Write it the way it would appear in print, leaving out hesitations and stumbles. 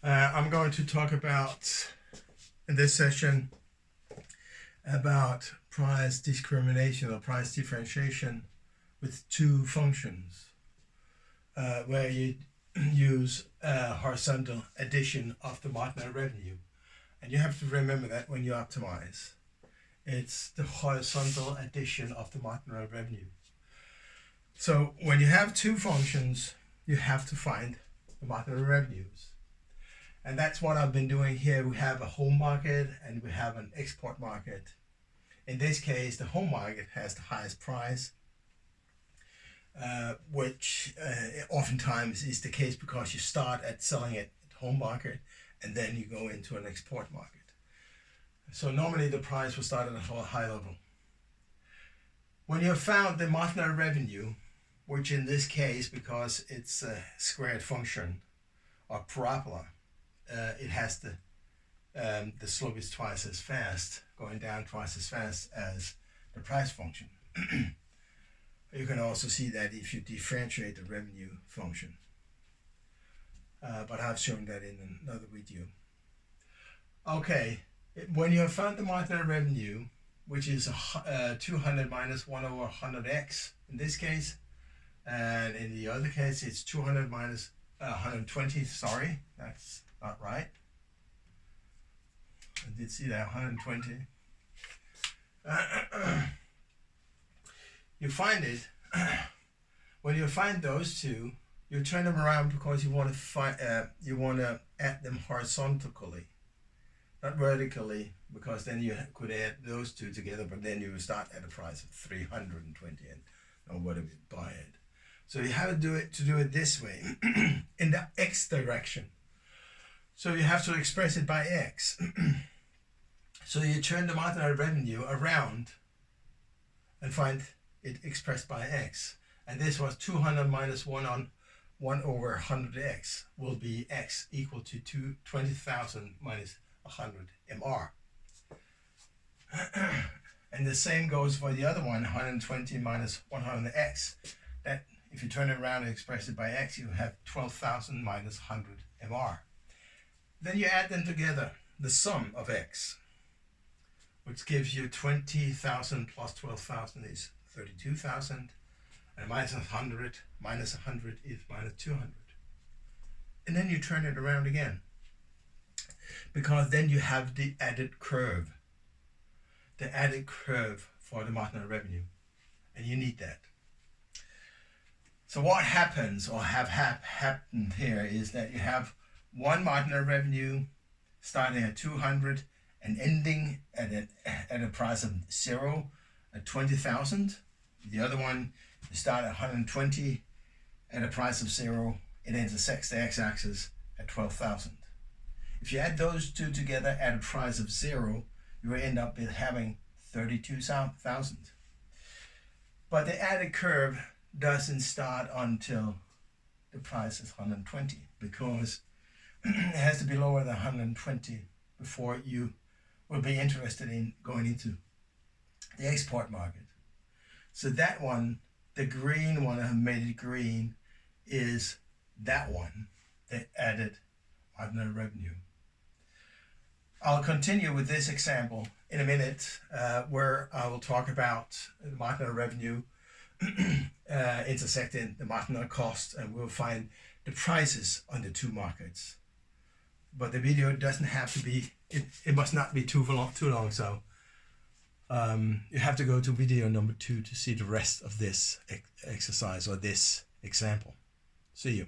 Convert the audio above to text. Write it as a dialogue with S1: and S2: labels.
S1: I'm going to talk about, in this session, about price discrimination or price differentiation with two functions, where you use horizontal addition of the marginal revenue. And you have to remember that when you optimize, it's the horizontal addition of the marginal revenue. So when you have two functions, you have to find the marginal revenues. And that's what I've been doing here. We have a home market and we have an export market. In this case, the home market has the highest price, which oftentimes is the case because you start at selling it at home market and then you go into an export market. So normally the price will start at a high level. When you have found the marginal revenue, which in this case, because it's a squared function or parabola, it has the slope is twice as fast, going down twice as fast as the price function. You can also see that if you differentiate the revenue function. But I've shown that in another video. Okay, when you have found the marginal revenue, which is 200 minus 1 over 100x in this case, and in the other case it's 200 minus 120, sorry, that's not right. I did see that, 120. You find it, when you find those two, you turn them around because you want to add them horizontally, not vertically, because then you could add those two together, but then you would start at a price of 320 and nobody would buy it. So you have to do it this way, in the x direction. So you have to express it by x. So you turn the marginal revenue around and find it expressed by x. And this was 200 minus 1 over 100x will be x equal to 20,000 minus 100 mr. And the same goes for the other one, 120 minus 100x. That, if you turn it around and express it by x, you have 12,000 minus 100 mr. Then you add them together, the sum of x, which gives you 20,000 plus 12,000 is 32,000, and minus 100 minus 100 is minus 200. And then you turn it around again, because then you have the added curve for the marginal revenue, and you need that. So what happens, or happened here, is that you have one marginal revenue starting at 200 and ending at a price of 0 at 20,000. The other one, you start at 120 at a price of 0. It intersects the x-axis at 12,000. If you add those two together at a price of 0, you will end up with having 32,000. But the added curve doesn't start until the price is 120, because it has to be lower than 120 before you will be interested in going into the export market. So that one, the green one, I have made it green, is that one, the added marginal revenue. I'll continue with this example in a minute, where I will talk about the marginal revenue intersecting the marginal cost, and we'll find the prices on the two markets. But the video doesn't have to be, it must not be too long, so you have to go to video number 2 to see the rest of this exercise or this example. See you.